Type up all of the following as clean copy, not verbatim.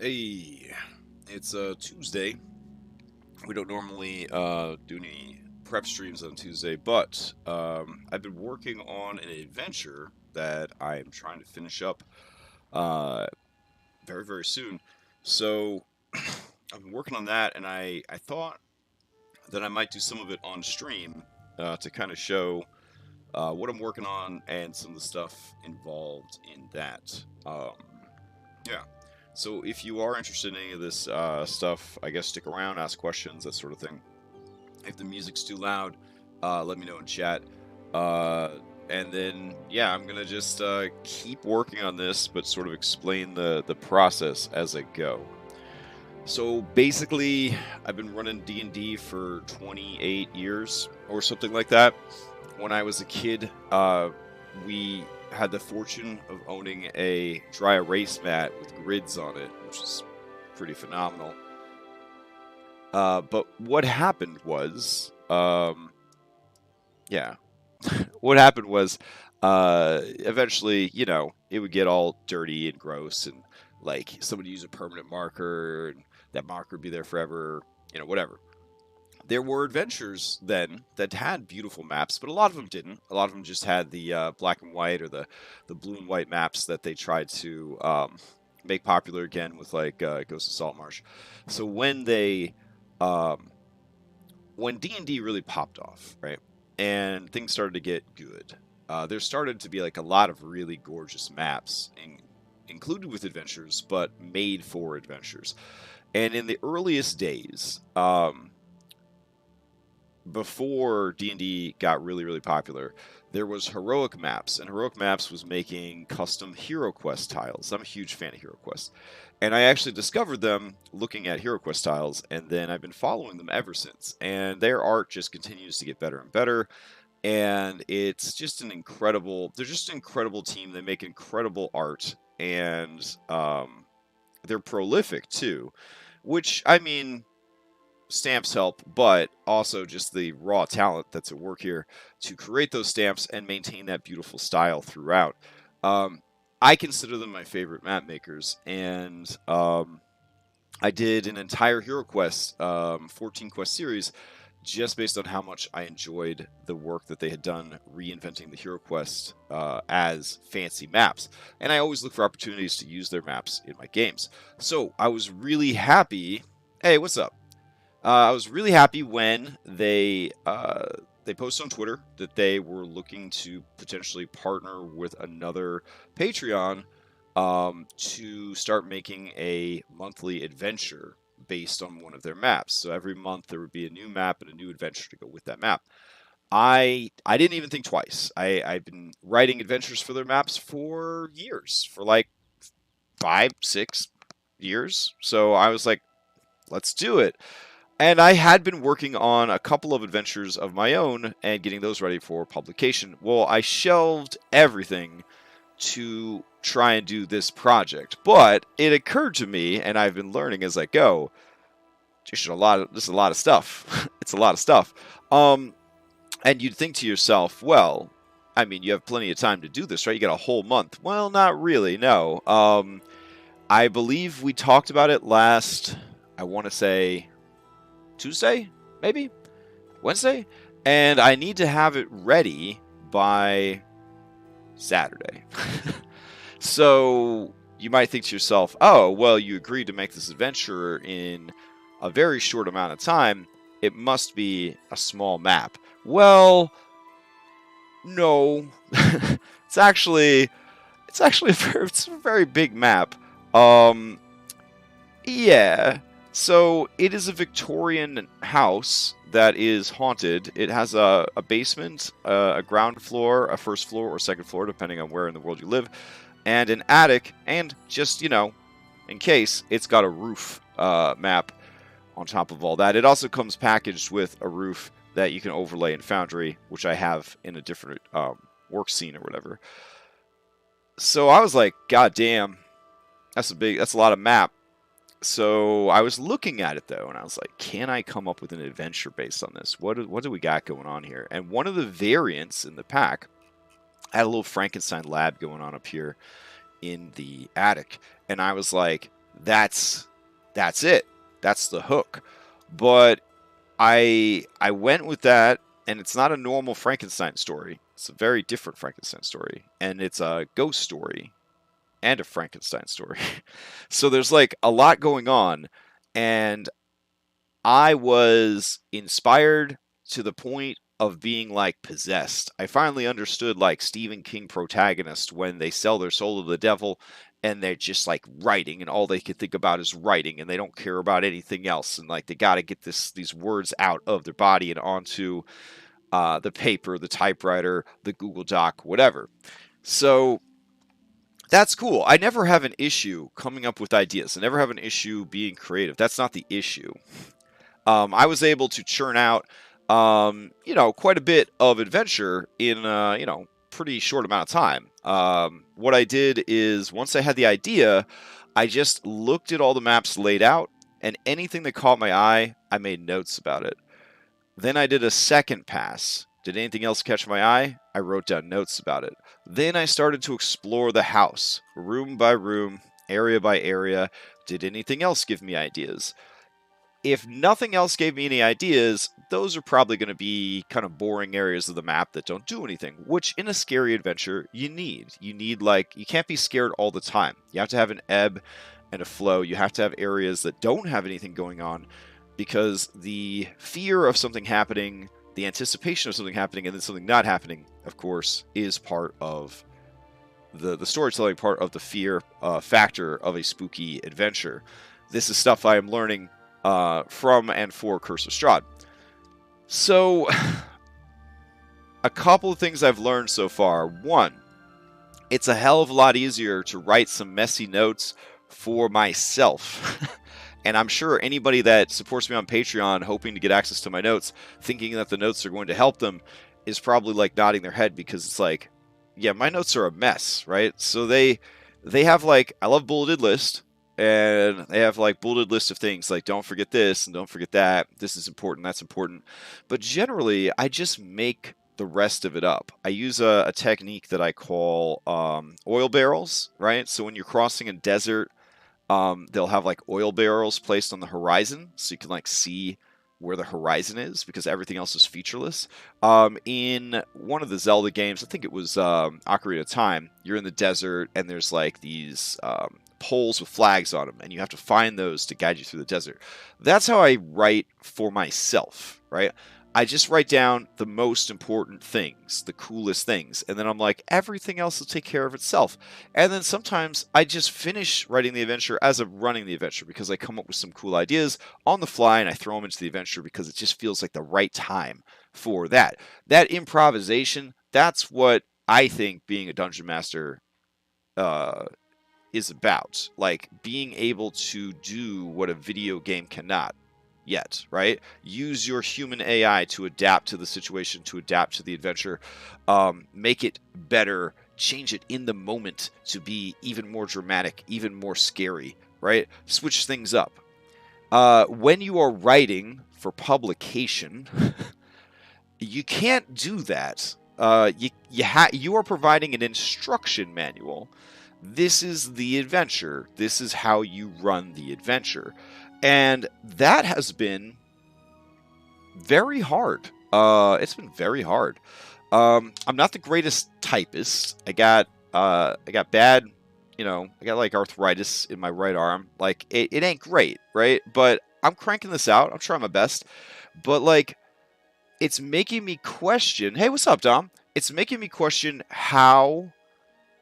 Hey, it's Tuesday. We don't normally do any prep streams on Tuesday, but I've been working on an adventure that I am trying to finish up uh, very, very soon. So I've been working on that, and I thought that I might do some of it on stream to kind of show what I'm working on and some of the stuff involved in that. Yeah. So if you are interested in any of this stuff, I guess stick around, ask questions, that sort of thing. If the music's too loud, let me know in chat. Uh, and then, yeah, I'm gonna just keep working on this, but sort of explain the process as I go. So basically, I've been running D&D for 28 years or something like that. When I was a kid, we had the fortune of owning a dry erase mat with grids on it, which is pretty phenomenal. But what happened was, yeah, what happened was, eventually, it would get all dirty and gross, and like somebody use a permanent marker, and that marker would be there forever, whatever. There were adventures then that had beautiful maps, but a lot of them didn't. A lot of them just had the black and white or the blue and white maps that they tried to make popular again with like Ghost of Saltmarsh. So um, when D&D really popped off, right, and things started to get good, there started to be like a lot of really gorgeous maps, included with adventures, but made for adventures. And in the earliest days, before D&D got really, really popular, there was Heroic Maps, and Heroic Maps was making custom HeroQuest tiles. I'm a huge fan of HeroQuest, and I actually discovered them looking at HeroQuest tiles, and then I've been following them ever since. And their art just continues to get better and better, and it's just an incredible. They're just an incredible team. They make incredible art, and they're prolific too. Which I mean, stamps help, but also just the raw talent that's at work here to create those stamps and maintain that beautiful style throughout. Um, I consider them my favorite map makers, and I did an entire Hero Quest 14 quest series just based on how much I enjoyed the work that they had done reinventing the Hero Quest as fancy maps. And I always look for opportunities to use their maps in my games. So I was really happy. Hey, what's up? I was really happy when they posted on Twitter that they were looking to potentially partner with another Patreon to start making a monthly adventure based on one of their maps. So every month there would be a new map and a new adventure to go with that map. I didn't even think twice. I've been writing adventures for their maps for years, for like 5, 6 years. So I was like, let's do it. And I had been working on a couple of adventures of my own and getting those ready for publication. Well, I shelved everything to try and do this project, but it occurred to me, and I've been learning as I go. This is a lot of stuff. It's a lot of stuff. And you'd think to yourself, well, I mean, you have plenty of time to do this, right? You got a whole month. Well, not really. No. I believe we talked about it last. I want to say Tuesday, maybe Wednesday, and I need to have it ready by Saturday. So you might think to yourself, oh, well, you agreed to make this adventure in a very short amount of time. It must be a small map. Well, no. It's a very big map. Yeah. So it is a Victorian house that is haunted. It has a basement, a ground floor, a first floor, or second floor, depending on where in the world you live, and an attic, and just, in case, it's got a roof map on top of all that. It also comes packaged with a roof that you can overlay in Foundry, which I have in a different work scene or whatever. So I was like, God damn, that's a lot of map. So I was looking at it though, and I was like, can I come up with an adventure based on this? What do we got going on here? And one of the variants in the pack had a little Frankenstein lab going on up here in the attic, and I was like, that's it. That's the hook. But I went with that, and it's not a normal Frankenstein story. It's a very different Frankenstein story, and it's a ghost story and a Frankenstein story. So there's like a lot going on, and I was inspired to the point of being like possessed. I finally understood like Stephen King protagonists when they sell their soul to the devil and they're just like writing and all they can think about is writing and they don't care about anything else and like they got to get these words out of their body and onto the paper, the typewriter, the Google Doc, whatever. So that's cool. I never have an issue coming up with ideas. I never have an issue being creative. That's not the issue. I was able to churn out, quite a bit of adventure in, pretty short amount of time. What I did is once I had the idea, I just looked at all the maps laid out, and anything that caught my eye, I made notes about it. Then I did a second pass. Did anything else catch my eye? I wrote down notes about it. Then I started to explore the house, room by room, area by area. Did anything else give me ideas? If nothing else gave me any ideas, those are probably going to be kind of boring areas of the map that don't do anything, which in a scary adventure you need. You need, like, you can't be scared all the time. You have to have an ebb and a flow. You have to have areas that don't have anything going on because the fear of something happening, the anticipation of something happening, and then something not happening, of course, is part of the storytelling, part of the fear factor of a spooky adventure. This is stuff I am learning from and for Curse of Strahd. So, a couple of things I've learned so far. One, it's a hell of a lot easier to write some messy notes for myself. And I'm sure anybody that supports me on Patreon hoping to get access to my notes, thinking that the notes are going to help them, is probably like nodding their head because it's like, yeah, my notes are a mess, right? So they have like, I love bulleted list. And they have like bulleted list of things like don't forget this and don't forget that. This is important, that's important. But generally, I just make the rest of it up. I use a technique that I call oil barrels, right? So when you're crossing a desert, they'll have like oil barrels placed on the horizon so you can like see where the horizon is because everything else is featureless. In one of the Zelda games, I think it was Ocarina of Time, you're in the desert and there's like these poles with flags on them and you have to find those to guide you through the desert. That's how I write for myself, right? I just write down the most important things, the coolest things, and then I'm like, everything else will take care of itself. And then sometimes I just finish writing the adventure as I'm running the adventure because I come up with some cool ideas on the fly and I throw them into the adventure because it just feels like the right time for that. That improvisation, that's what I think being a dungeon master is about. Like being able to do what a video game cannot yet, right? Use your human AI to adapt to the situation, to adapt to the adventure, make it better, change it in the moment to be even more dramatic, even more scary, right? Switch things up. When you are writing for publication, you can't do that. You are providing an instruction manual. This is the adventure. This is how you run the adventure. And that has been very hard. It's been very hard. I'm not the greatest typist. I got bad, I got like arthritis in my right arm. Like it ain't great, right? But I'm cranking this out. I'm trying my best. But like, it's making me question. Hey, what's up, Dom? It's making me question how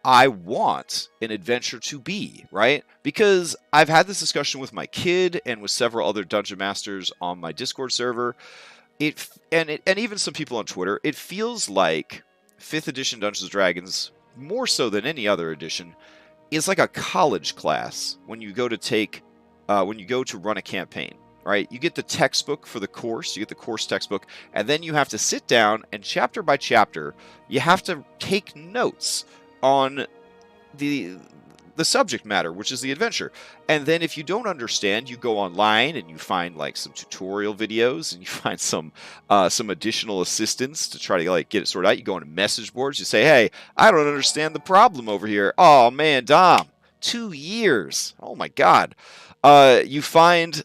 I want an adventure to be, right? Because I've had this discussion with my kid and with several other dungeon masters on my Discord server. And even some people on Twitter. It feels like 5th edition Dungeons & Dragons, more so than any other edition, is like a college class when you go to run a campaign, right? You get the textbook for the course, you get the course textbook, and then you have to sit down and chapter by chapter, you have to take notes on the subject matter, which is the adventure. And then if you don't understand, you go online and you find like some tutorial videos and you find some additional assistance to try to like get it sorted out. You go into message boards, you say, hey, I don't understand the problem over here. Oh man, Dom, 2 years. Oh my God. You find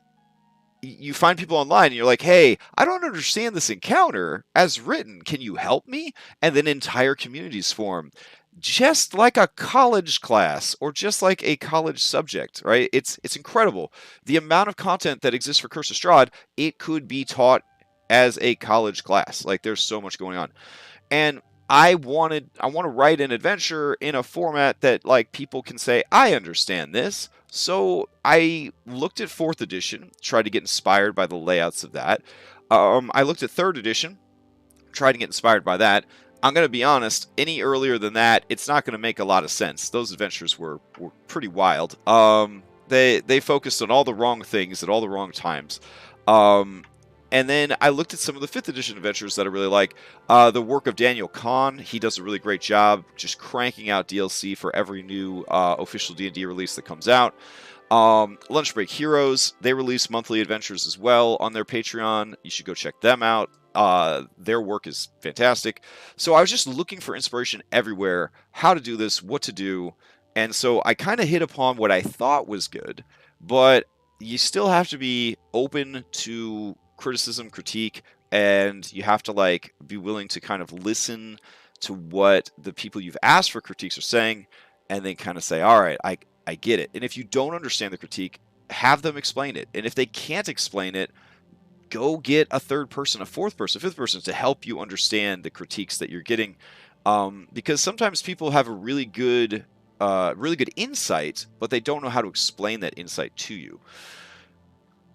people online and you're like, hey, I don't understand this encounter as written. Can you help me? And then entire communities form, just like a college class or just like a college subject, right? It's incredible. The amount of content that exists for Curse of Strahd, it could be taught as a college class. Like there's so much going on. And I want to write an adventure in a format that like people can say, I understand this. So I looked at 4th edition, tried to get inspired by the layouts of that. I looked at 3rd edition, tried to get inspired by that. I'm going to be honest, any earlier than that, it's not going to make a lot of sense. Those adventures were pretty wild. They focused on all the wrong things at all the wrong times. And then I looked at some of the 5th edition adventures that I really like. The work of Daniel Kahn, he does a really great job just cranking out DLC for every new official D&D release that comes out. Lunch Break Heroes, they release monthly adventures as well on their Patreon. You should go check them out. Their work is fantastic. So I was just looking for inspiration everywhere, how to do this, what to do. And so I kind of hit upon what I thought was good, but you still have to be open to criticism, critique, and you have to like be willing to kind of listen to what the people you've asked for critiques are saying, and then kind of say, all right, I get it. And if you don't understand the critique, have them explain it. And if they can't explain it, go get a 3rd person, a 4th person, 5th person to help you understand the critiques that you're getting. Because sometimes people have a really good insight, but they don't know how to explain that insight to you.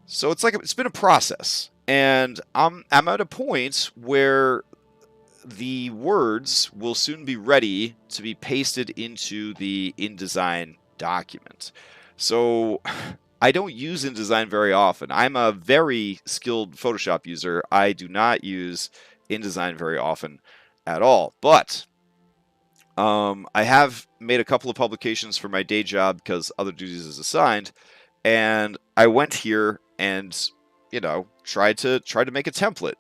So it's been a process, and I'm at a point where the words will soon be ready to be pasted into the InDesign document. So I don't use InDesign very often. I'm a very skilled Photoshop user. I do not use InDesign very often at all, but I have made a couple of publications for my day job because other duties is assigned, and I went here and tried to make a template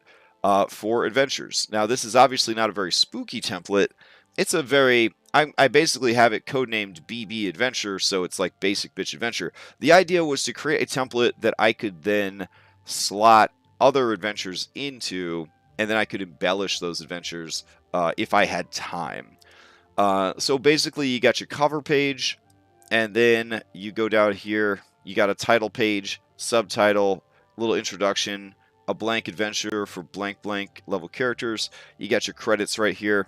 for adventures. Now this is obviously not a very spooky template. It's a very I basically have it codenamed BB Adventure, so it's like Basic Bitch Adventure. The idea was to create a template that I could then slot other adventures into, and then I could embellish those adventures if I had time. So basically you got your cover page, and then you go down here, you got a title page, subtitle, little introduction, a blank adventure for blank level characters. You got your credits right here.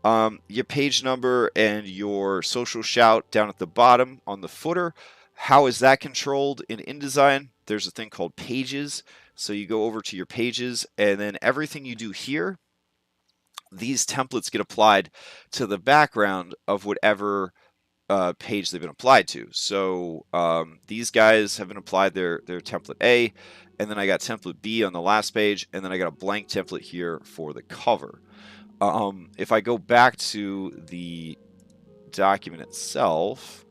Your page number and your social shout down at the bottom on the footer. How is that controlled in InDesign? There's a thing called pages. So you go over to your pages, and then everything you do here, these templates get applied to the background of whatever page they've been applied to. So these guys have been applied their template A, and then I got template B on the last page, and then I got a blank template here for the cover. If I go back to the document itself,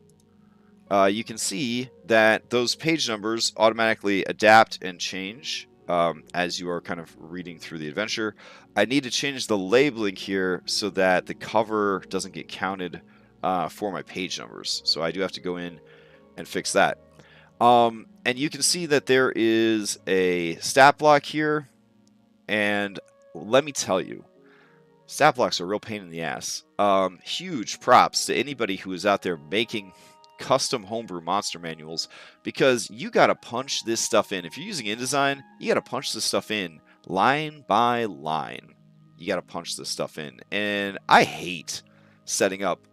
you can see that those page numbers automatically adapt and change as you are kind of reading through the adventure. I need to change the labeling here so that the cover doesn't get counted for my page numbers. So I do have to go in and fix that. And you can see that there is a stat block here. And let me tell you, stat blocks are a real pain in the ass. Huge props to anybody who is out there making custom homebrew monster manuals, because you got to punch this stuff in. If you're using InDesign, you got to punch this stuff in line by line. You got to punch this stuff in. And I hate setting up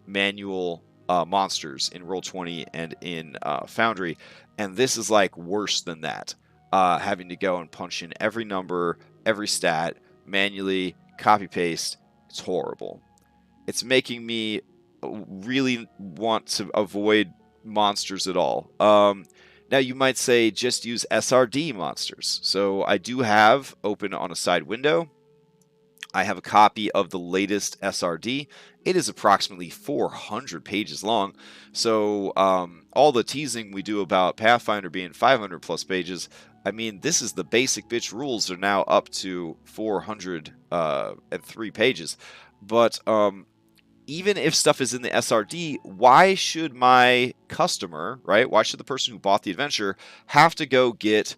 manual monsters in Roll20 and in Foundry, and this is like worse than that. Having to go and punch in every number, every stat manually, copy paste. It's horrible. It's making me really want to avoid monsters at all. Now you might say just use SRD monsters. So I do have open on a side window. I have a copy of the latest SRD. It is approximately 400 pages long. So all the teasing we do about Pathfinder being 500 plus pages, I mean, this is the basic bitch rules are now up to 403 pages. But even if stuff is in the SRD, why should my customer, right? Why should the person who bought the adventure have to go get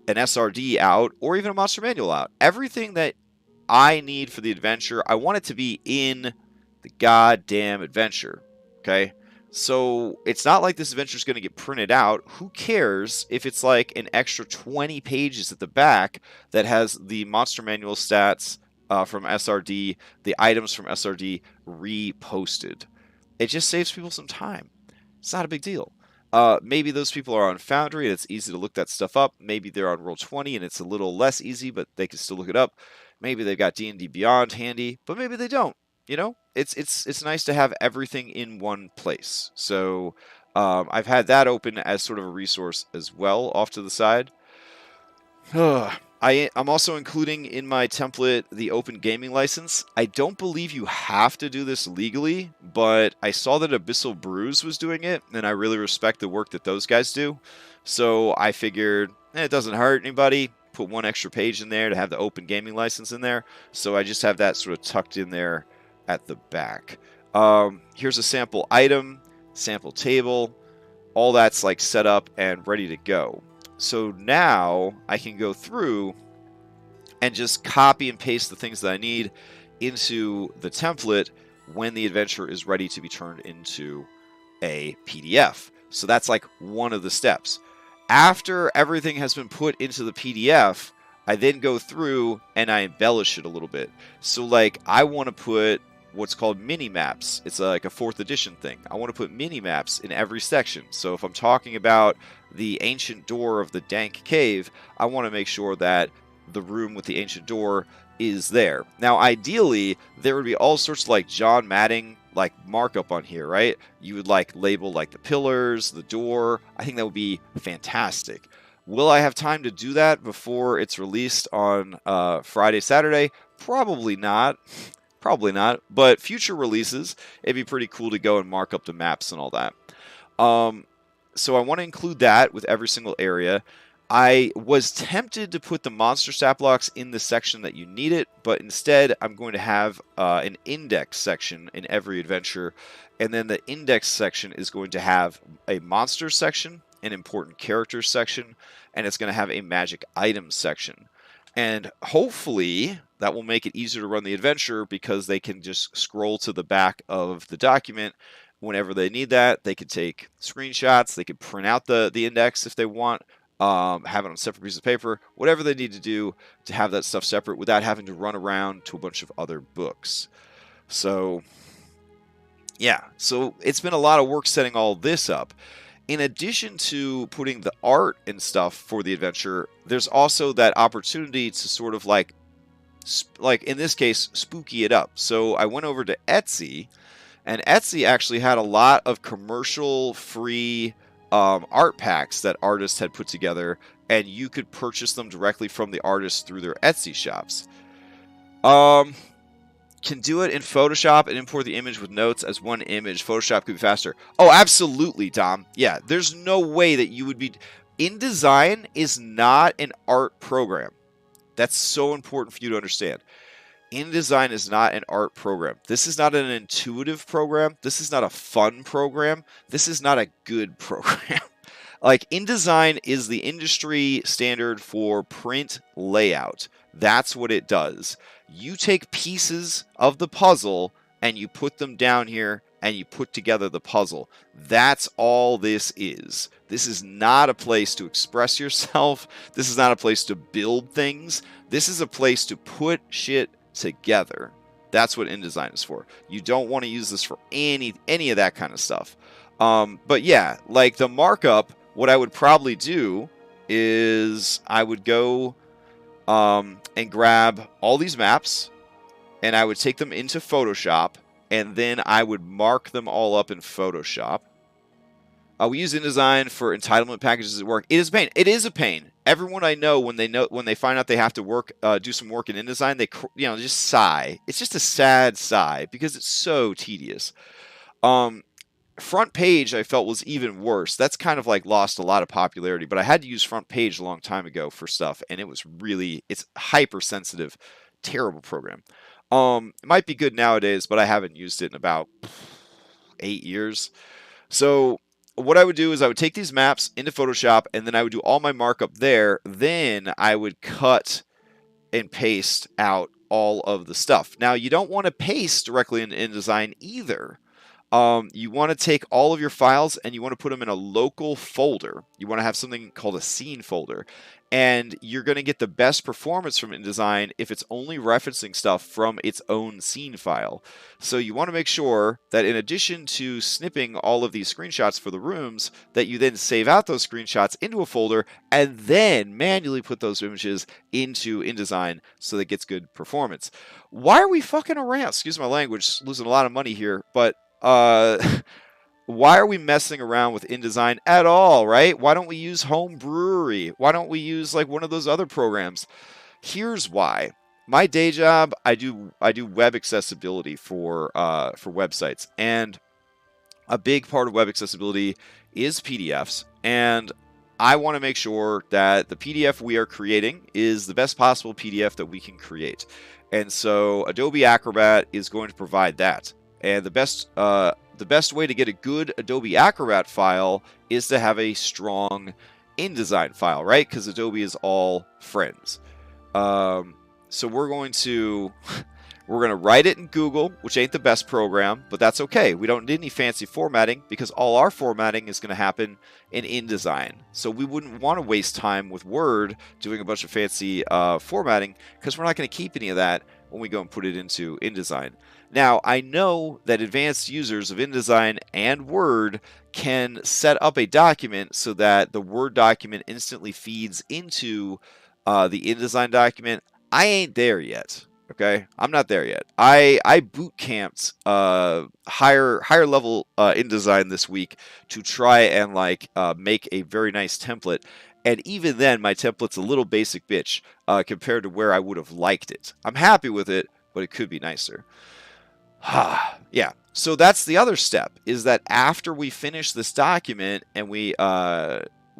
an SRD out or even a monster manual out? Everything that I need for the adventure, I want it to be in the goddamn adventure. Okay? So it's not like this adventure is going to get printed out. Who cares if it's like an extra 20 pages at the back that has the monster manual stats from SRD, the items from SRD reposted? It just saves people some time. It's not a big deal. Maybe those people are on Foundry and it's easy to look that stuff up. Maybe they're on Roll20 and it's a little less easy, but they can still look it up. Maybe they've got D&D Beyond handy, but maybe they don't. You know, it's nice to have everything in one place. So I've had that open as sort of a resource as well off to the side. I'm also including in my template the open gaming license. I don't believe you have to do this legally, but I saw that Abyssal Brews was doing it, and I really respect the work that those guys do. So I figured it doesn't hurt anybody. Put one extra page in there to have the open gaming license in there. So I just have that sort of tucked in there at the back. Here's a sample item, sample table. All that's like set up and ready to go. So now I can go through and just copy and paste the things that I need into the template when the adventure is ready to be turned into a PDF. So that's like one of the steps. After everything has been put into the PDF, I then go through and I embellish it a little bit. So like I want to put what's called mini maps. It's like a 4th edition thing. I want to put mini maps in every section. So if I'm talking about the ancient door of the dank cave, I want to make sure that the room with the ancient door is there. Now, ideally, there would be all sorts of like John Madden like markup on here, right? You would like label like the pillars, the door. I think that would be fantastic. Will I have time to do that before it's released on Friday, Saturday? Probably not. Probably not. But future releases, it'd be pretty cool to go and mark up the maps and all that. So I want to include that with every single area. I was tempted to put the monster stat blocks in the section that you need it, but instead I'm going to have an index section in every adventure, and then the index section is going to have a monster section, an important characters section, and it's going to have a magic items section. And hopefully that will make it easier to run the adventure because they can just scroll to the back of the document whenever they need that. They could take screenshots, they could print out the index if they want, have it on a separate piece of paper, whatever they need to do to have that stuff separate without having to run around to a bunch of other books. So, yeah, so it's been a lot of work setting all this up. In addition to putting the art and stuff for the adventure, there's also that opportunity to sort of like in this case, spooky it up. So I went over to Etsy, and Etsy actually had a lot of commercial-free art packs that artists had put together, and you could purchase them directly from the artists through their Etsy shops. Can do it in Photoshop and import the image with notes as one image. Photoshop could be faster. Oh, absolutely, Dom. Yeah, there's no way that you would be... InDesign is not an art program. That's so important for you to understand. InDesign is not an art program. This is not an intuitive program. This is not a fun program. This is not a good program. Like, InDesign is the industry standard for print layout. That's what it does. You take pieces of the puzzle and you put them down here and you put together the puzzle. That's all this is. This is not a place to express yourself. This is not a place to build things. This is a place to put shit together. That's what InDesign is for. You don't want to use this for any of that kind of stuff. But yeah, like the markup, what I would probably do is I would go and grab all these maps and I would take them into Photoshop and then I would mark them all up in Photoshop. We use InDesign for entitlement packages at work. It is a pain. It is a pain. Everyone I know when they find out they have to do some work in InDesign, they just sigh. It's just a sad sigh because it's so tedious. Front Page I felt was even worse. That's kind of like lost a lot of popularity, but I had to use Front Page a long time ago for stuff, and it's hypersensitive, terrible program. It might be good nowadays, but I haven't used it in about 8 years. So what I would do is I would take these maps into Photoshop, and then I would do all my markup there. Then I would cut and paste out all of the stuff. Now, you don't want to paste directly in InDesign either. You want to take all of your files and you want to put them in a local folder. You want to have something called a scene folder. And you're going to get the best performance from InDesign if it's only referencing stuff from its own scene file. So you want to make sure that in addition to snipping all of these screenshots for the rooms, that you then save out those screenshots into a folder and then manually put those images into InDesign so that it gets good performance. Why are we fucking around? Excuse my language, losing a lot of money here, but why are we messing around with InDesign at all, right? Why don't we use Home Brewery? Why don't we use like one of those other programs? Here's why. My day job, I do web accessibility for websites, and a big part of web accessibility is PDFs, and I want to make sure that the PDF we are creating is the best possible PDF that we can create. And so Adobe Acrobat is going to provide that. And the best way to get a good Adobe Acrobat file is to have a strong InDesign file, right? Because Adobe is all friends. So we're going to write it in Google, which ain't the best program, but that's okay. We don't need any fancy formatting because all our formatting is going to happen in InDesign. So we wouldn't want to waste time with Word doing a bunch of fancy formatting because we're not going to keep any of that when we go and put it into InDesign. Now, I know that advanced users of InDesign and Word can set up a document so that the Word document instantly feeds into the InDesign document. I ain't there yet. Okay, I'm not there yet. I boot camped higher level InDesign this week to try and make a very nice template. And even then, my template's a little basic bitch compared to where I would have liked it. I'm happy with it, but it could be nicer. Yeah, so that's the other step, is that after we finish this document and we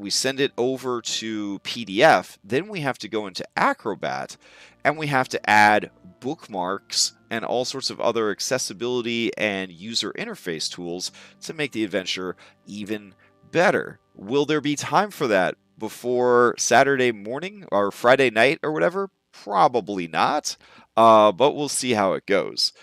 send it over to PDF, then we have to go into Acrobat and we have to add bookmarks and all sorts of other accessibility and user interface tools to make the adventure even better. Will there be time for that before Saturday morning or Friday night or whatever? Probably not, but we'll see how it goes.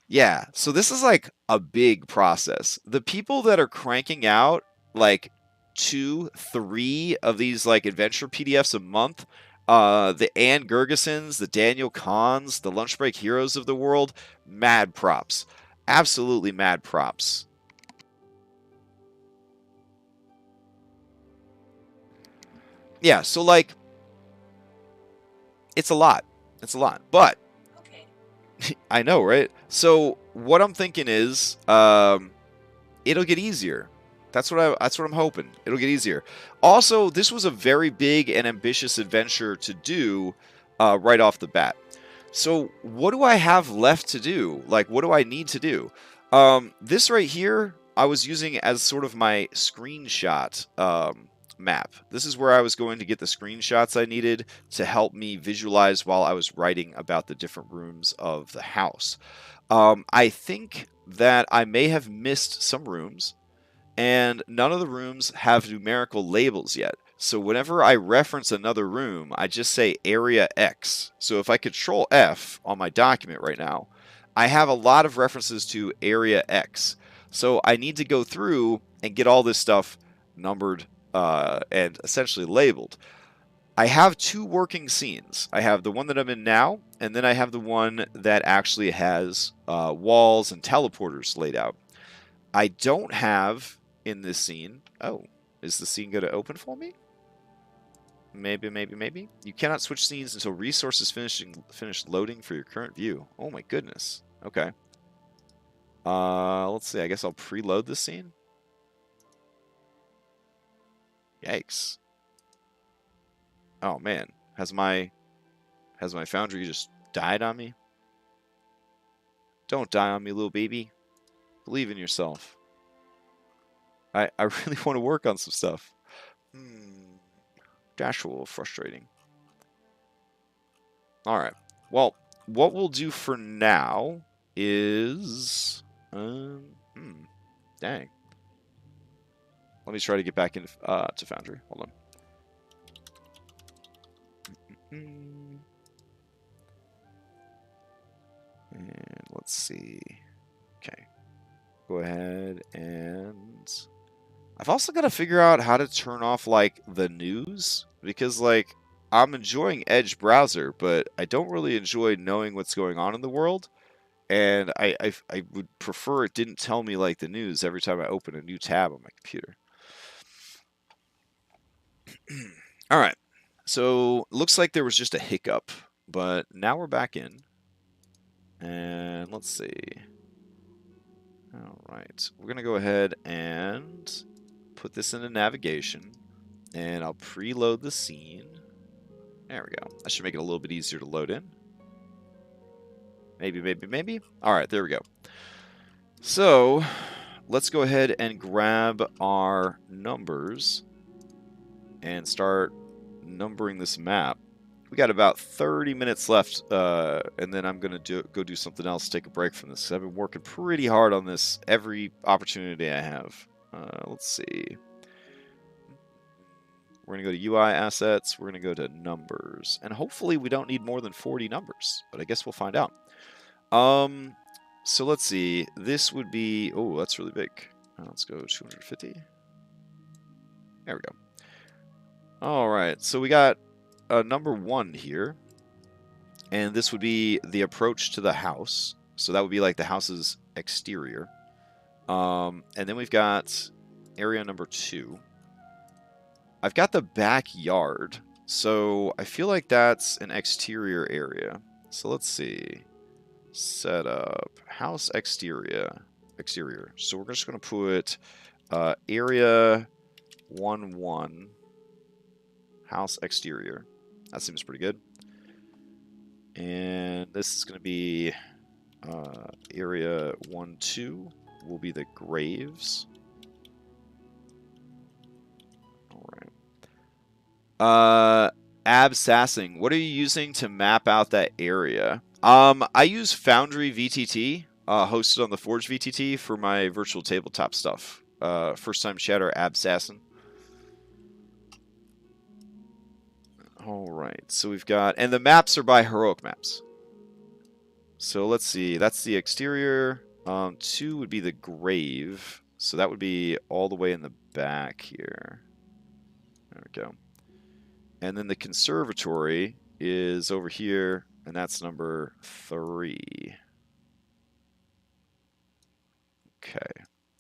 Yeah. So this is like a big process. The people that are cranking out like 2, 3 of these like adventure PDFs a month, the Ann Gergesons, the Daniel Kahns, the Lunch Break Heroes of the world, mad props. Absolutely mad props. Yeah, so like it's a lot. It's a lot. But I know, right? So what I'm thinking is, it'll get easier. That's what I'm hoping. It'll get easier. Also, this was a very big and ambitious adventure to do right off the bat. So what do I have left to do? Like, what do I need to do? This right here, I was using as sort of my screenshot map. This is where I was going to get the screenshots I needed to help me visualize while I was writing about the different rooms of the house. I think that I may have missed some rooms, and none of the rooms have numerical labels yet. So whenever I reference another room, I just say area X. So if I control F on my document right now, I have a lot of references to area X. So I need to go through and get all this stuff numbered and essentially labeled. I have 2 working scenes. I have the one that I'm in now, and then I have the one that actually has walls and teleporters laid out. I don't have in this scene. Oh, is the scene going to open for me? Maybe, maybe, maybe. You cannot switch scenes until resources finish loading for your current view. Oh my goodness. Okay. Let's see. I guess I'll preload this scene. Yikes. Oh man, has my foundry just died on me? Don't die on me, little baby. Believe in yourself. I really want to work on some stuff. That's a little frustrating. Alright. Well, what we'll do for now is... dang. Let me try to get back into to Foundry. Hold on. And let's see. Okay. Go ahead and... I've also got to figure out how to turn off, like, the news. Because, like, I'm enjoying Edge browser, but I don't really enjoy knowing what's going on in the world. And I would prefer it didn't tell me, like, the news every time I open a new tab on my computer. All right. So, looks like there was just a hiccup. But now we're back in. And let's see. All right. We're going to go ahead and put this into navigation. And I'll preload the scene. There we go. That should make it a little bit easier to load in. Maybe. All right, there we go. So, let's go ahead and grab our numbers and start numbering this map. We got about 30 minutes left, and then I'm going to go do something else, take a break from this. I've been working pretty hard on this every opportunity I have. Let's see. We're going to go to UI assets. We're going to go to numbers. And hopefully we don't need more than 40 numbers, but I guess we'll find out. So let's see. This would be... Oh, that's really big. Let's go 250. There we go. All right. So we got number 1 here. And this would be the approach to the house. So that would be like the house's exterior. And then we've got area number 2. I've got the backyard, so I feel like that's an exterior area. So let's see. Set up house exterior. So we're just going to put area 1-1 house exterior. That seems pretty good. And this is going to be area 1-2 will be the graves. Absassing. What are you using to map out that area? I use Foundry VTT, hosted on the Forge VTT for my virtual tabletop stuff. First time chatter, Absassing. All right, so we've got, and the maps are by Heroic Maps. So let's see, that's the exterior. 2 would be the grave, so that would be all the way in the back here. There we go. And then the conservatory is over here, and that's number 3. Okay.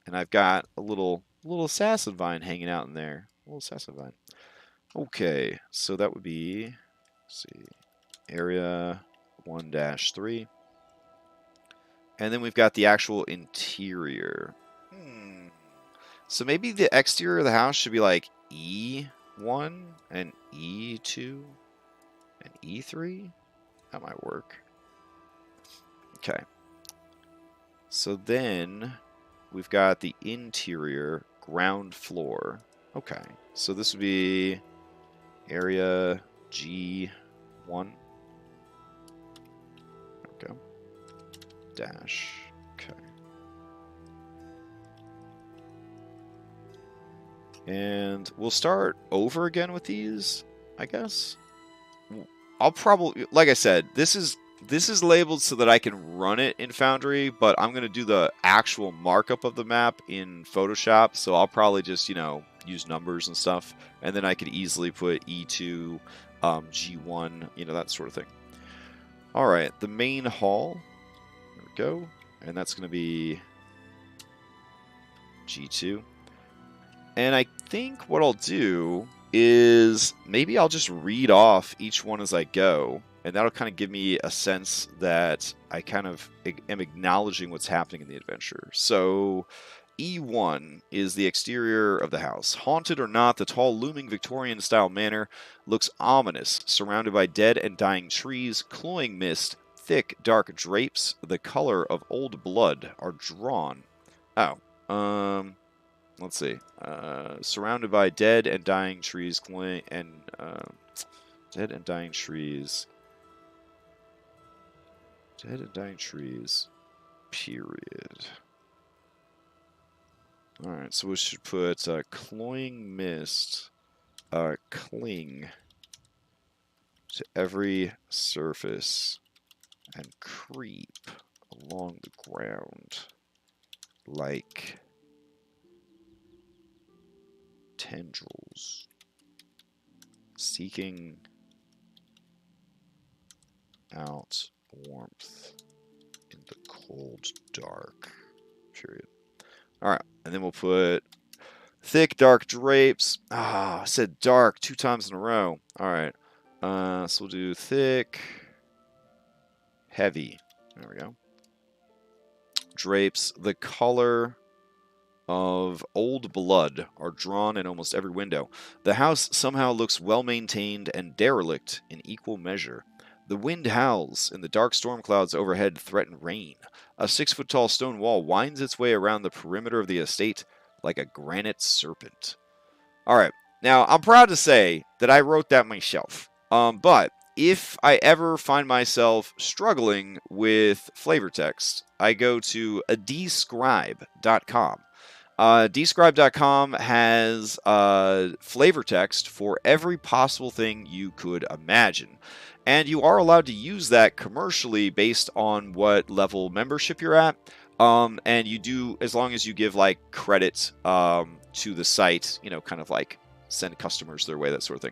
And I've got a little assassin vine hanging out in there. A little assassin vine. Okay, so that would be, let's see, area 1-3. And then we've got the actual interior. So maybe the exterior of the house should be like E1 and E2 and E3. That might work. Okay. So then we've got the interior ground floor. Okay. So this would be area G1. Okay. Dash. Okay. And we'll start over again with these, I guess. I'll probably, like I said, this is labeled so that I can run it in Foundry, but I'm going to do the actual markup of the map in Photoshop, so I'll probably just, you know, use numbers and stuff, and then I could easily put E2, G1, you know, that sort of thing. All right, the main hall. There we go. And that's going to be G2. And I think what I'll do is maybe I'll just read off each one as I go, and that'll kind of give me a sense that I kind of am acknowledging what's happening in the adventure. So E1 is the exterior of the house. Haunted or not, the tall, looming Victorian-style manor looks ominous, surrounded by dead and dying trees, cloying mist, thick, dark drapes, the color of old blood are drawn. Let's see. Surrounded by dead and dying trees, dead and dying trees. Dead and dying trees. Period. Alright, so we should put cloying mist, cling to every surface and creep along the ground like tendrils seeking out warmth in the cold dark. Period. Alright, and then we'll put thick dark drapes. I said dark 2 times in a row. Alright. So we'll do thick, heavy. There we go. Drapes. The color of old blood are drawn in almost every window. The house somehow looks well maintained and derelict in equal measure. The wind howls, and the dark storm clouds overhead threaten rain. A 6-foot-tall stone wall winds its way around the perimeter of the estate like a granite serpent. Alright, now I'm proud to say that I wrote that myself. But if I ever find myself struggling with flavor text, I go to describe.com. Describe.com has flavor text for every possible thing you could imagine. And you are allowed to use that commercially based on what level membership you're at. And you do, as long as you give like credit to the site, you know, kind of like send customers their way, that sort of thing.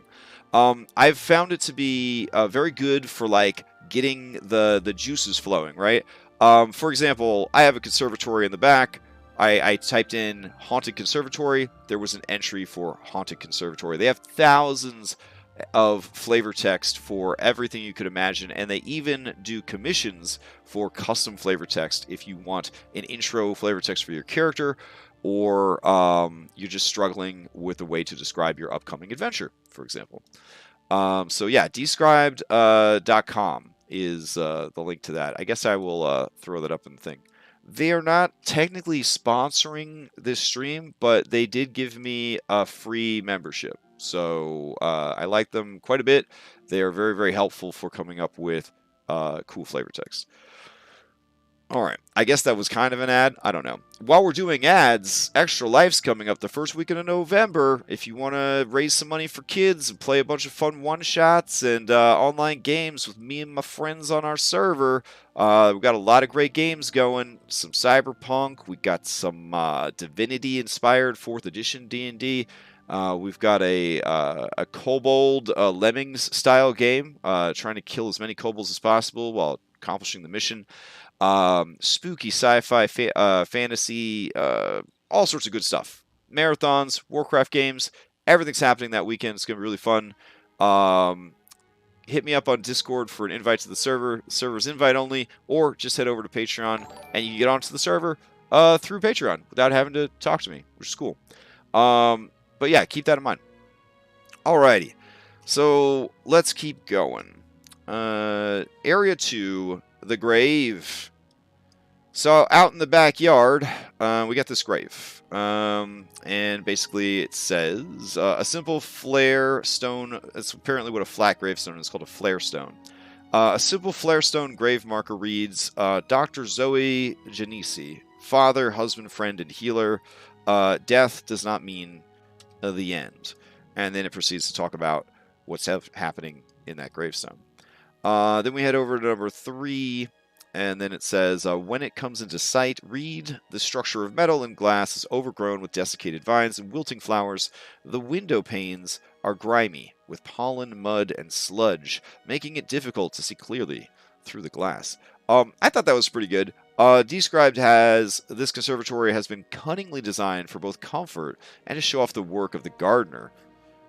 I've found it to be very good for like getting the juices flowing, right? For example, I have a conservatory in the back. I typed in Haunted Conservatory. There was an entry for Haunted Conservatory. They have thousands of flavor text for everything you could imagine, and they even do commissions for custom flavor text if you want an intro flavor text for your character, or you're just struggling with a way to describe your upcoming adventure, for example. So yeah, described.com is the link to that. I guess I will throw that up in the thing. They are not technically sponsoring this stream, but they did give me a free membership. So I like them quite a bit. They are very, very helpful for coming up with cool flavor text. All right, I guess that was kind of an ad. I don't know. While we're doing ads, Extra Life's coming up the first weekend of November. If you want to raise some money for kids and play a bunch of fun one-shots and online games with me and my friends on our server, we've got a lot of great games going. Some Cyberpunk. We got some Divinity-inspired 4th edition D&D. We've got a Kobold Lemmings-style game, trying to kill as many kobolds as possible while accomplishing the mission. Spooky sci-fi, fantasy, all sorts of good stuff. Marathons, Warcraft games, everything's happening that weekend. It's going to be really fun. Hit me up on Discord for an invite to the server. The server's invite only, or just head over to Patreon and you get onto the server through Patreon without having to talk to me, which is cool. But yeah, keep that in mind. Alrighty, so let's keep going. Area 2, the grave. So out in the backyard, we got this grave. And basically it says, a simple flare stone. That's apparently what a flat gravestone is, called a flare stone. A simple flare stone grave marker reads, Dr. Zoe Genesi, father, husband, friend, and healer. Death does not mean the end. And then it proceeds to talk about what's happening in that gravestone. Then we head over to number 3, and then it says, when it comes into sight, read, the structure of metal and glass is overgrown with desiccated vines and wilting flowers. The window panes are grimy, with pollen, mud, and sludge, making it difficult to see clearly through the glass. I thought that was pretty good. Described has, this conservatory has been cunningly designed for both comfort and to show off the work of the gardener.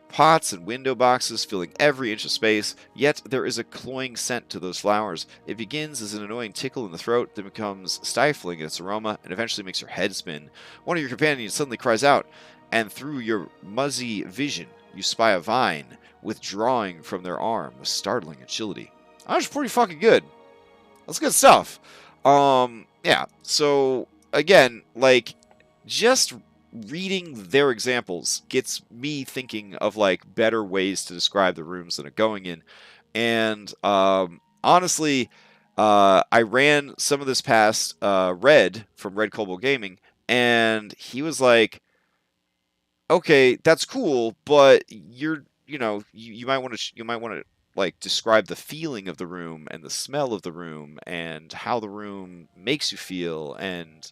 Pots and window boxes filling every inch of space, yet there is a cloying scent to those flowers. It begins as an annoying tickle in the throat, then becomes stifling in its aroma, and eventually makes your head spin. One of your companions suddenly cries out, and through your muzzy vision, you spy a vine withdrawing from their arm with startling agility. That was pretty fucking good. That's good stuff. Yeah, so, again, like, just reading their examples gets me thinking of like better ways to describe the rooms that are going in, and honestly, I ran some of this past Red from Red Kobold Gaming, and he was like, "Okay, that's cool, but you might want to like describe the feeling of the room and the smell of the room and how the room makes you feel and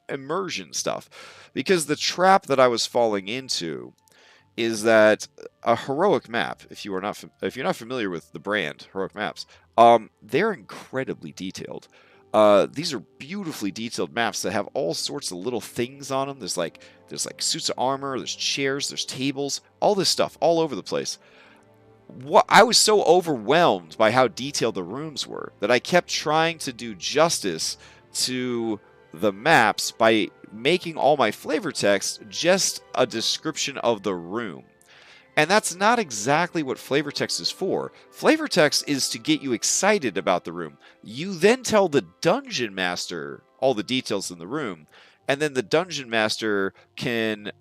immersion stuff, because the trap that I was falling into is that a heroic map, if you're not familiar with the brand Heroic Maps, they're incredibly detailed. These are beautifully detailed maps that have all sorts of little things on them. There's like suits of armor, there's chairs, there's tables, all this stuff all over the place. What I was so overwhelmed by how detailed the rooms were that I kept trying to do justice to the maps by making all my flavor text just a description of the room. And that's not exactly what flavor text is for. Flavor text is to get you excited about the room. You then tell the dungeon master all the details in the room, and then the dungeon master can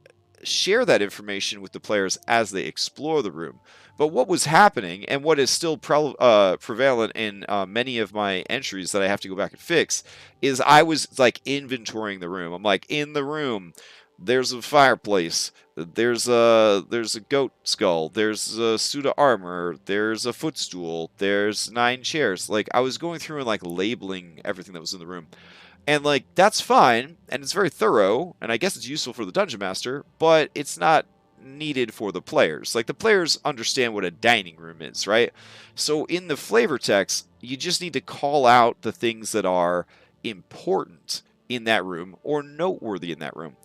share that information with the players as they explore the room. But what was happening, and what is still prevalent in many of my entries that I have to go back and fix, is I was like inventorying the room. I'm like, in the room, there's a fireplace, there's a goat skull, there's a suit of armor, there's a footstool, there's 9 chairs. Like, I was going through and like labeling everything that was in the room. And like, that's fine, and it's very thorough, and I guess it's useful for the dungeon master, but it's not needed for the players. Like, the players understand what a dining room is, right? So in the flavor text, you just need to call out the things that are important in that room or noteworthy in that room.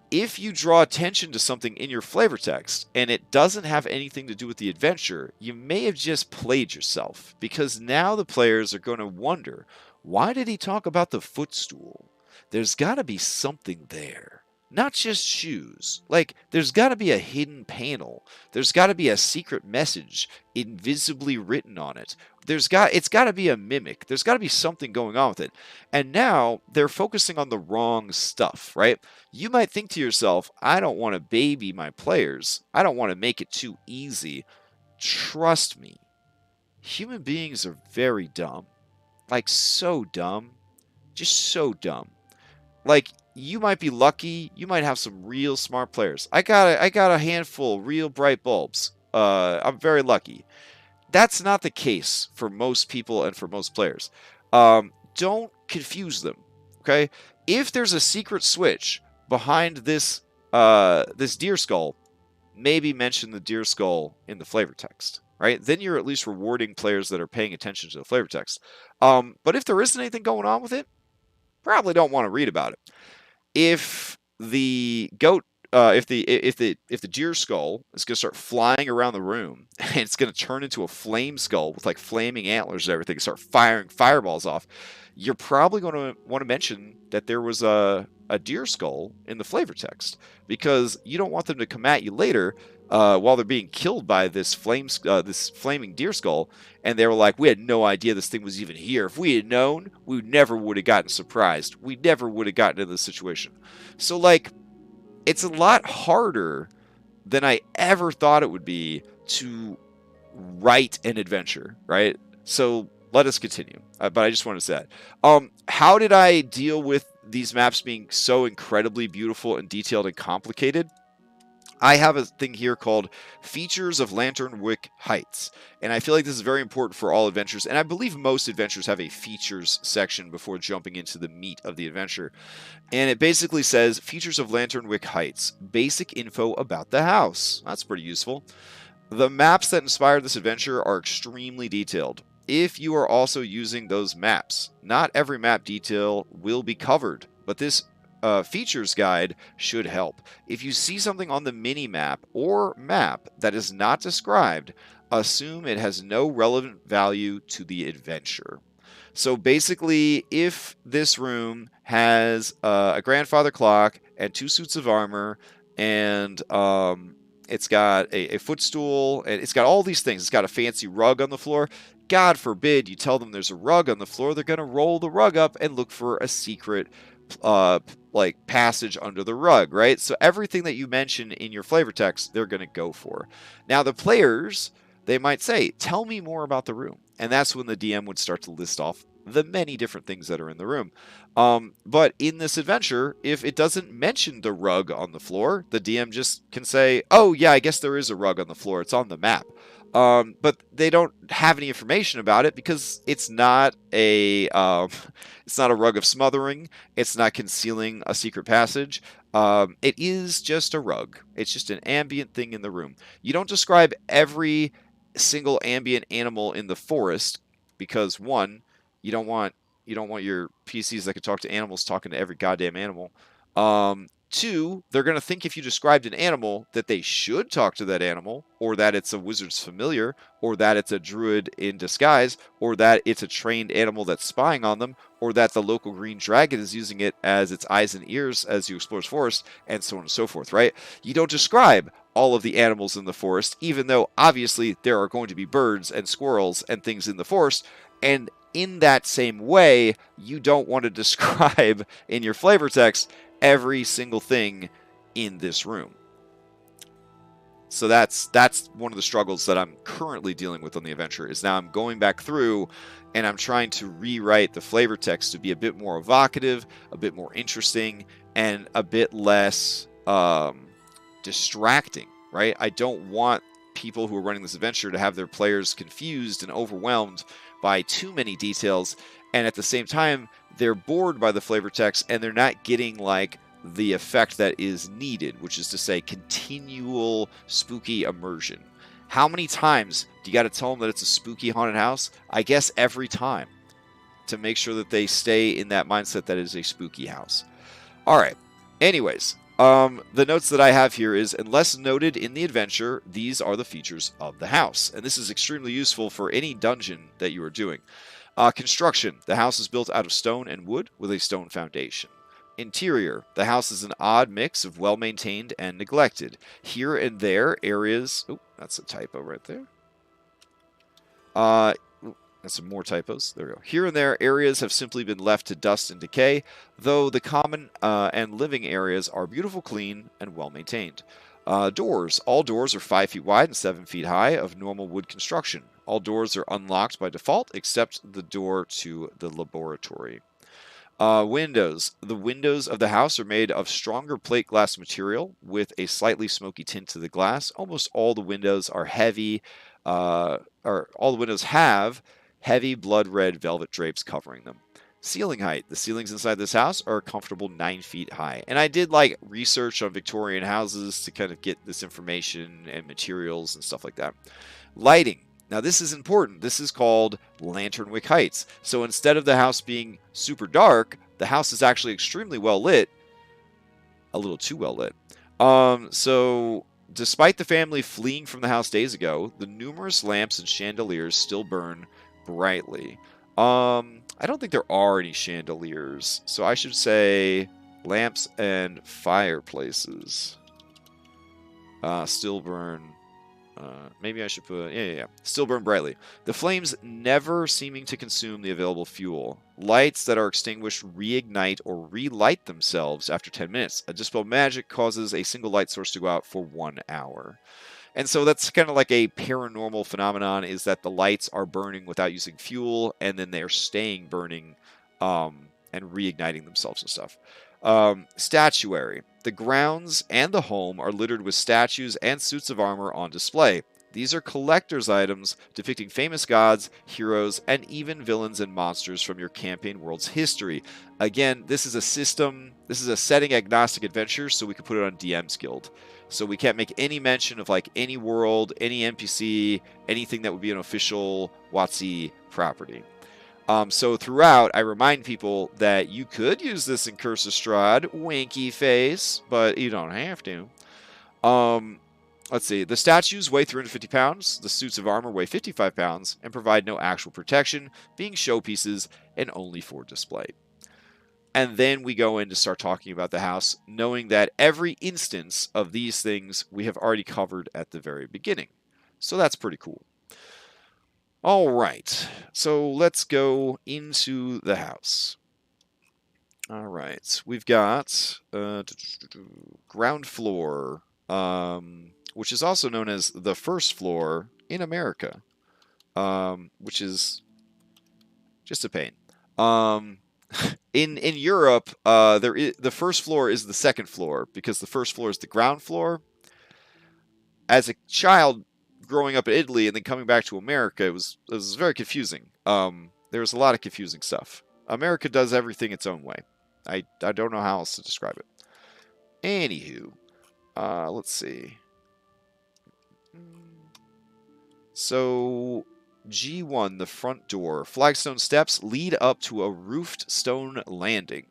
If you draw attention to something in your flavor text and it doesn't have anything to do with the adventure, you may have just played yourself, because now the players are going to wonder, why did he talk about the footstool? There's got to be something there. Not just shoes. Like, there's got to be a hidden panel. There's got to be a secret message invisibly written on it. It's got to be a mimic. There's got to be something going on with it. And now they're focusing on the wrong stuff, right? You might think to yourself, I don't want to baby my players. I don't want to make it too easy. Trust me. Human beings are very dumb. Like, so dumb. Just so dumb. Like, you might be lucky. You might have some real smart players. I got a handful of real bright bulbs. I'm very lucky. That's not the case for most people and for most players. Don't confuse them. Okay? If there's a secret switch behind this deer skull, maybe mention the deer skull in the flavor text. Right? Then you're at least rewarding players that are paying attention to the flavor text. But if there isn't anything going on with it, probably don't want to read about it. If the goat, if the deer skull is going to start flying around the room and it's going to turn into a flame skull with like flaming antlers and everything, and start firing fireballs off, you're probably going to want to mention that there was a deer skull in the flavor text, because you don't want them to come at you later while they're being killed by this flaming deer skull, and they were like, we had no idea this thing was even here. If we had known, we never would have gotten surprised. We never would have gotten into this situation. So, like, it's a lot harder than I ever thought it would be to write an adventure, right? So let us continue. But I just want to say that. How did I deal with these maps being so incredibly beautiful and detailed and complicated? I have a thing here called Features of Lanternwick Heights, and I feel like this is very important for all adventures, and I believe most adventures have a features section before jumping into the meat of the adventure. And it basically says, Features of Lanternwick Heights, basic info about the house. That's pretty useful. The maps that inspired this adventure are extremely detailed. If you are also using those maps, not every map detail will be covered, but this features guide should help. If you see something on the mini map or map that is not described, assume it has no relevant value to the adventure. So basically, if this room has a grandfather clock and 2 suits of armor, and it's got a footstool, and it's got all these things, it's got a fancy rug on the floor, God forbid you tell them there's a rug on the floor, they're going to roll the rug up and look for a secret like passage under the rug, right? So everything that you mention in your flavor text, they're going to go for. Now the players, they might say, tell me more about the room. And that's when the DM would start to list off the many different things that are in the room. But in this adventure, if it doesn't mention the rug on the floor, the DM just can say, oh, yeah, I guess there is a rug on the floor. It's on the map. But they don't have any information about it because it's not it's not a rug of smothering. It's not concealing a secret passage. It is just a rug. It's just an ambient thing in the room. You don't describe every single ambient animal in the forest because one, you don't want your PCs that can talk to animals talking to every goddamn animal. Two, they're going to think if you described an animal that they should talk to that animal, or that it's a wizard's familiar, or that it's a druid in disguise, or that it's a trained animal that's spying on them, or that the local green dragon is using it as its eyes and ears as you explore the forest, and so on and so forth, right? You don't describe all of the animals in the forest, even though obviously there are going to be birds and squirrels and things in the forest, and in that same way, you don't want to describe in your flavor text every single thing in this room. So that's one of the struggles that I'm currently dealing with on the adventure, is now I'm going back through and I'm trying to rewrite the flavor text to be a bit more evocative, a bit more interesting, and a bit less distracting, right? I don't want people who are running this adventure to have their players confused and overwhelmed by too many details, and at the same time they're bored by the flavor text and they're not getting like the effect that is needed, which is to say continual spooky immersion. How many times do you got to tell them that it's a spooky haunted house? I guess every time, to make sure that they stay in that mindset that it is a spooky house. All right. Anyways, the notes that I have here is, unless noted in the adventure, these are the features of the house. And this is extremely useful for any dungeon that you are doing. Construction. The house is built out of stone and wood with a stone foundation. Interior. The house is an odd mix of well-maintained and neglected. Here and there, areas... Oh, that's a typo right there. That's some more typos. There we go. Here and there, areas have simply been left to dust and decay, though the common and living areas are beautiful, clean, and well-maintained. Doors. All doors are 5 feet wide and 7 feet high, of normal wood construction. All doors are unlocked by default, except the door to the laboratory. Windows. The windows of the house are made of stronger plate glass material with a slightly smoky tint to the glass. Almost all the windows are heavy, or all the windows have heavy blood red velvet drapes covering them. Ceiling height. The ceilings inside this house are a comfortable 9 feet high. And I did like research on Victorian houses to kind of get this information and materials and stuff like that. Lighting. Now this is important. This is called Lanternwick Heights. So instead of the house being super dark, the house is actually extremely well lit. A little too well lit. So despite the family fleeing from the house days ago, the numerous lamps and chandeliers still burn brightly. I don't think there are any chandeliers, so I should say lamps and fireplaces still burn. Maybe I should put, still burn brightly. The flames never seeming to consume the available fuel. Lights that are extinguished reignite or relight themselves after 10 minutes. A dispel magic causes a single light source to go out for 1 hour. And so that's kind of like a paranormal phenomenon, is that the lights are burning without using fuel, and then they're staying burning and reigniting themselves and stuff. Statuary. The grounds and the home are littered with statues and suits of armor on display. These are collector's items depicting famous gods, heroes, and even villains and monsters from your campaign world's history. Again, this is a setting agnostic adventure, so we can put it on DM's Guild. So we can't make any mention of like any world, any NPC, anything that would be an official WotC property. So throughout, I remind people that you could use this in Curse of Strahd, winky face, but you don't have to. Let's see. The statues weigh 350 pounds, the suits of armor weigh 55 pounds, and provide no actual protection, being showpieces and only for display. And then we go in to start talking about the house, knowing that every instance of these things we have already covered at the very beginning. So that's pretty cool. All right, so let's go into the house. All right, we've got ground floor, which is also known as the first floor in America. which is just a pain. In Europe, the first floor is the second floor because the first floor is the ground floor. As a child growing up in Italy and then coming back to America, it was very confusing. There was a lot of confusing stuff. America does everything its own way. I don't know how else to describe it. Anywho, let's see. So G1, the front door. Flagstone steps lead up to a roofed stone landing.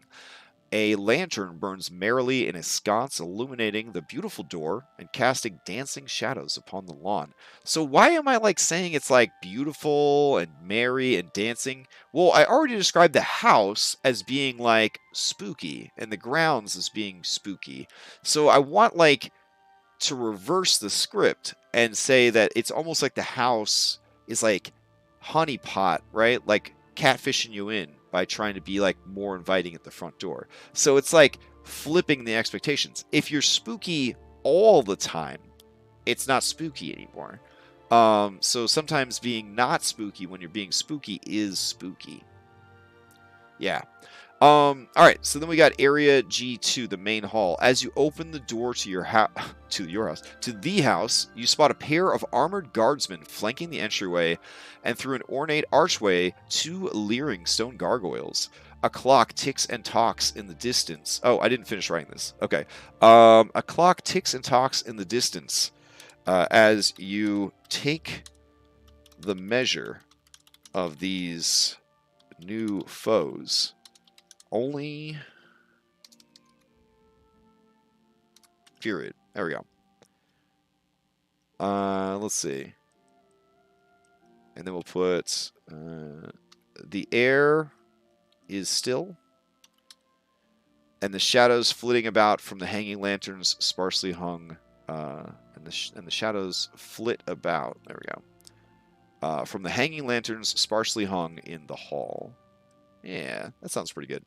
A lantern burns merrily in a sconce, illuminating the beautiful door and casting dancing shadows upon the lawn. So why am I saying it's beautiful and merry and dancing? Well, I already described the house as being spooky and the grounds as being spooky. So I want to reverse the script and say that it's almost like the house is honeypot, right? Catfishing you in by trying to be more inviting at the front door. So it's flipping the expectations. If you're spooky all the time, it's not spooky anymore. So sometimes being not spooky when you're being spooky is spooky. Yeah. All right, so then we got area G2, the main hall. As you open the door to the house, you spot a pair of armored guardsmen flanking the entryway, and through an ornate archway, 2 leering stone gargoyles. A clock ticks and talks in the distance. Oh, I didn't finish writing this. Okay. A clock ticks and talks in the distance as you take the measure of these new foes. Only period. There we go. Let's see. And then we'll put the air is still, and the shadows flitting about from the hanging lanterns sparsely hung, and the shadows flit about. There we go. From the hanging lanterns sparsely hung in the hall. Yeah, that sounds pretty good.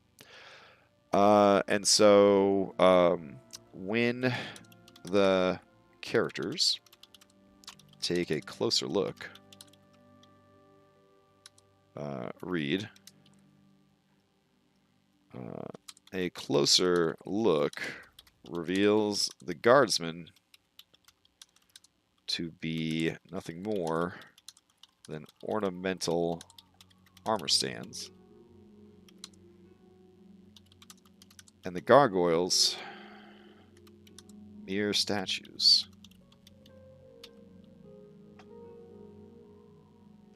And so when the characters take a closer look, read, a closer look reveals the guardsmen to be nothing more than ornamental armor stands. And the gargoyles, mere statues.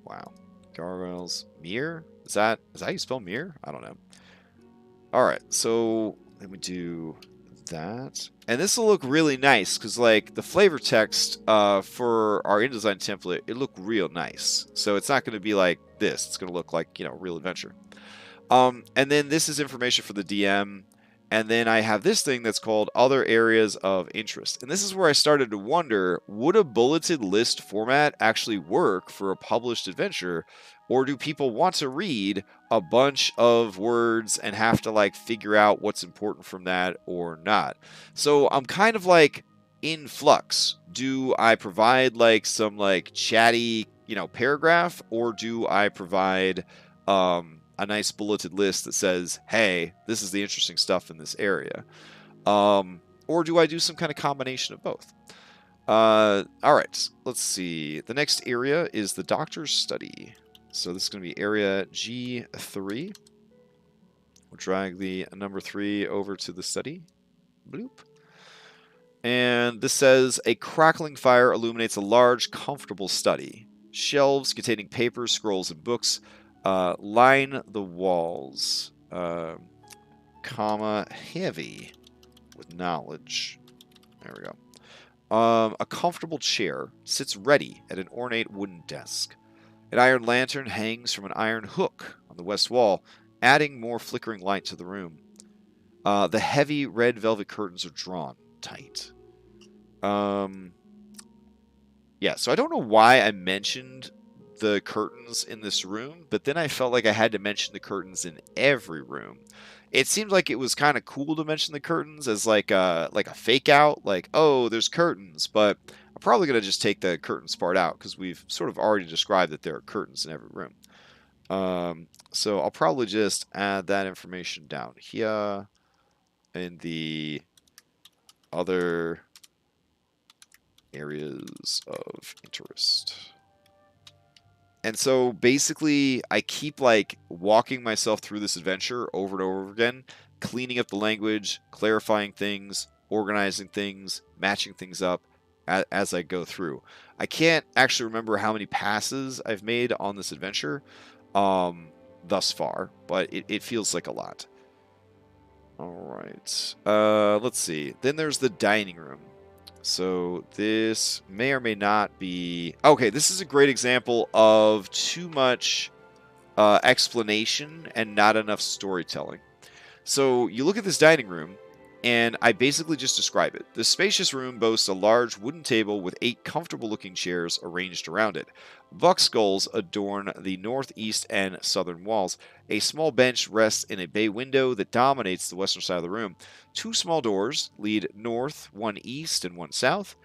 Wow. Gargoyles, mere? Is that how you spell mere? I don't know. Alright, so let me do that. And this will look really nice, because the flavor text for our InDesign template, it looked real nice. So it's not going to be like this. It's going to look like, real adventure. And then this is information for the DM. And then I have this thing that's called Other Areas of Interest. And this is where I started to wonder, would a bulleted list format actually work for a published adventure? Or do people want to read a bunch of words and have to figure out what's important from that or not? So I'm kind of in flux. Do I provide some chatty, paragraph, or do I provide a nice bulleted list that says, hey, this is the interesting stuff in this area? Or do I do some kind of combination of both? All right, let's see. The next area is the doctor's study. So this is going to be area G3. We'll drag the number 3 over to the study. Bloop. And this says, a crackling fire illuminates a large, comfortable study. Shelves containing papers, scrolls, and books line the walls, heavy with knowledge. There we go. A comfortable chair sits ready at an ornate wooden desk. An iron lantern hangs from an iron hook on the west wall, adding more flickering light to the room. The heavy red velvet curtains are drawn tight. Yeah, so I don't know why I mentioned the curtains in this room, but then I felt like I had to mention the curtains in every room. It seemed like it was kind of cool to mention the curtains as like a fake out, like, oh, there's curtains, but I'm probably going to just take the curtains part out because we've sort of already described that there are curtains in every room. So I'll probably just add that information down here in the other areas of interest. And so basically, I keep like walking myself through this adventure over and over again, cleaning up the language, clarifying things, organizing things, matching things up as I go through. I can't actually remember how many passes I've made on this adventure thus far, but it feels like a lot. All right. Let's see. Then there's the dining room. So this may or may not be... Okay, this is a great example of too much explanation and not enough storytelling. So you look at this dining room, and I basically just describe it. The spacious room boasts a large wooden table with 8 comfortable-looking chairs arranged around it. Buck skulls adorn the northeast and southern walls. A small bench rests in a bay window that dominates the western side of the room. 2 small doors lead north, one east and one south.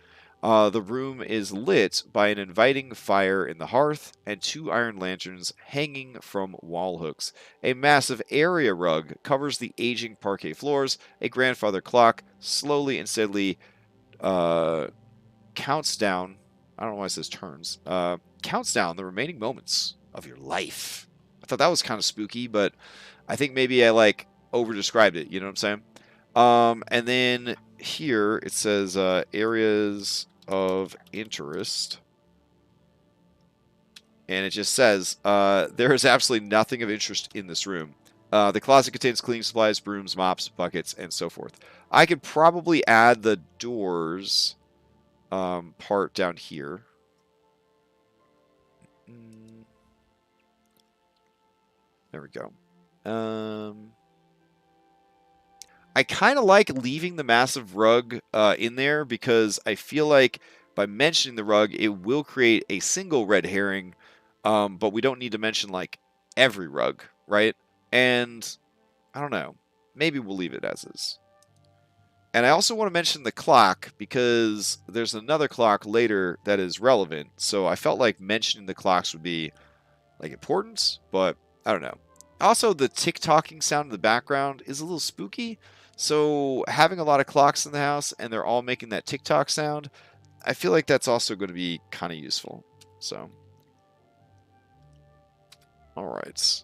The room is lit by an inviting fire in the hearth and 2 iron lanterns hanging from wall hooks. A massive area rug covers the aging parquet floors. A grandfather clock slowly and steadily counts down. I don't know why it says turns. Counts down the remaining moments of your life. I thought that was kind of spooky, but I think maybe I like over described it. You know what I'm saying? And then here it says areas of interest, and it just says there is absolutely nothing of interest in this room. The closet contains cleaning supplies, brooms, mops, buckets, and so forth. I could probably add the doors part down here. There we go. I kind of like leaving the massive rug in there because I feel like by mentioning the rug, it will create a single red herring, but we don't need to mention like every rug, right? And I don't know. Maybe we'll leave it as is. And I also want to mention the clock because there's another clock later that is relevant. So I felt like mentioning the clocks would be like important, but I don't know. Also, the tick-tocking sound in the background is a little spooky. So having a lot of clocks in the house and they're all making that tick-tock sound, I feel like that's also going to be kind of useful. So, all right.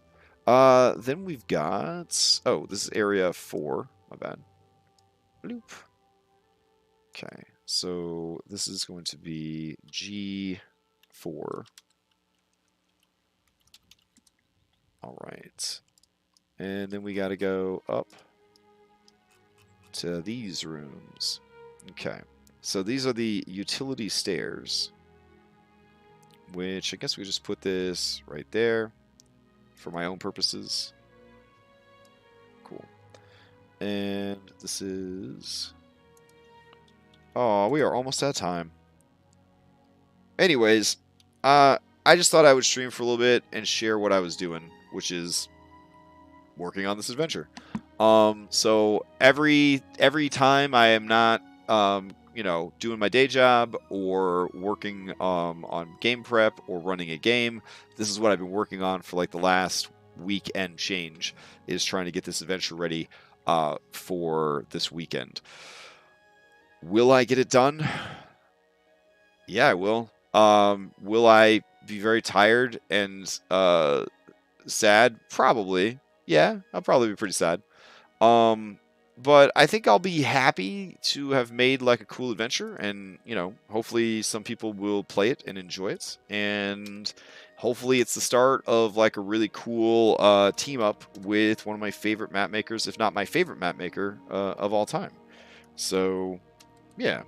Then we've got... Oh, this is area 4. My bad. Bloop. Okay, so this is going to be G4. All right. And then we got to go up to these rooms. Okay. So these are the utility stairs, which I guess we just put this right there for my own purposes. Cool. And this is... Oh, we are almost out of time. Anyways, I just thought I would stream for a little bit and share what I was doing, which is working on this adventure. So every time I am not, you know, doing my day job or working on game prep or running a game, this is what I've been working on for like the last week and change, is trying to get this adventure ready for this weekend. Will I get it done? Yeah, I will. Will I be very tired and sad? Probably. Yeah, I'll probably be pretty sad. But I think I'll be happy to have made like a cool adventure, and you know, hopefully some people will play it and enjoy it, and hopefully it's the start of like a really cool team up with one of my favorite map makers, if not my favorite map maker of all time. So yeah,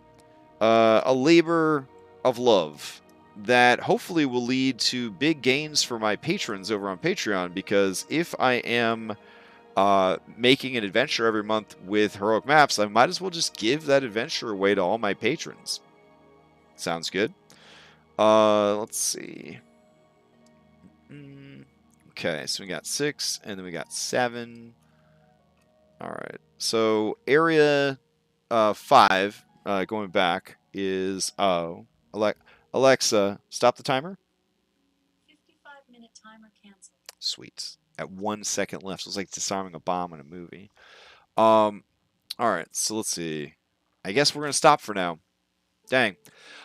a labor of love that hopefully will lead to big gains for my patrons over on Patreon, because if I am making an adventure every month with Heroic Maps, I might as well just give that adventure away to all my patrons. Sounds good. Let's see. Okay, so we got 6, and then we got 7. All right. So area 5, going back, is Alexa, stop the timer. 55-minute timer canceled. Sweet. At 1 second left. So it's like disarming a bomb in a movie. All right. So let's see. I guess we're gonna stop for now. Dang.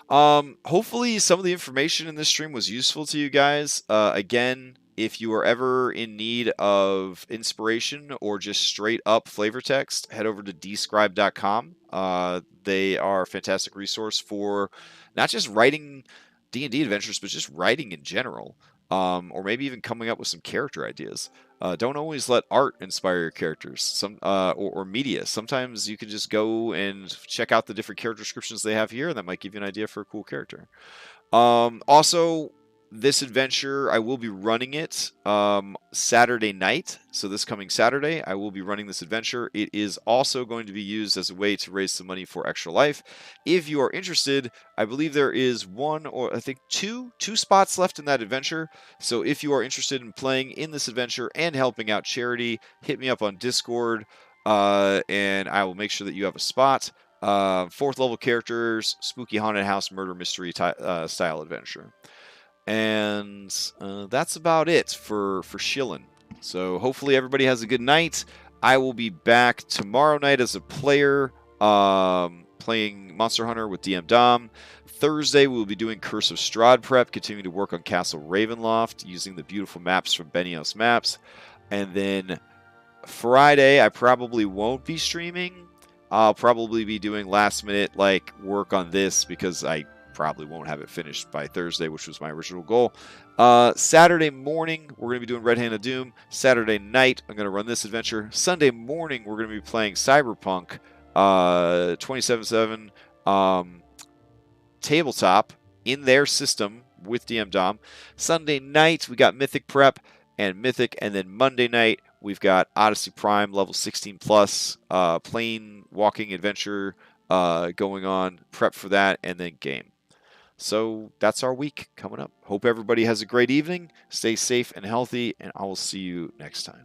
Hopefully some of the information in this stream was useful to you guys. Again, if you are ever in need of inspiration or just straight up flavor text, head over to dscribe.com. They are a fantastic resource for not just writing D&D adventures, but just writing in general. Or maybe even coming up with some character ideas. Don't always let art inspire your characters, or media. Sometimes you can just go and check out the different character descriptions they have here, and that might give you an idea for a cool character. Also, this adventure, I will be running it Saturday night. So this coming Saturday, I will be running this adventure. It is also going to be used as a way to raise some money for Extra Life. If you are interested, I believe there is one, or I think two spots left in that adventure. So if you are interested in playing in this adventure and helping out charity, hit me up on Discord, and I will make sure that you have a spot. 4th level characters, spooky haunted house murder mystery style adventure. And that's about it for Shillin. So hopefully everybody has a good night. I will be back tomorrow night as a player, playing Monster Hunter with DM Dom. Thursday, we will be doing Curse of Strahd prep, continuing to work on Castle Ravenloft using the beautiful maps from Benios Maps. And then Friday, I probably won't be streaming. I'll probably be doing last minute work on this because I probably won't have it finished by Thursday, which was my original goal. Saturday morning, we're going to be doing Red Hand of Doom. Saturday night, I'm going to run this adventure. Sunday morning, we're going to be playing Cyberpunk 2077 tabletop in their system with DM Dom. Sunday night, we got Mythic Prep and Mythic, and then Monday night, we've got Odyssey Prime level 16 plus, plane walking adventure going on, prep for that, and then game. So that's our week coming up. Hope everybody has a great evening. Stay safe and healthy, and I will see you next time.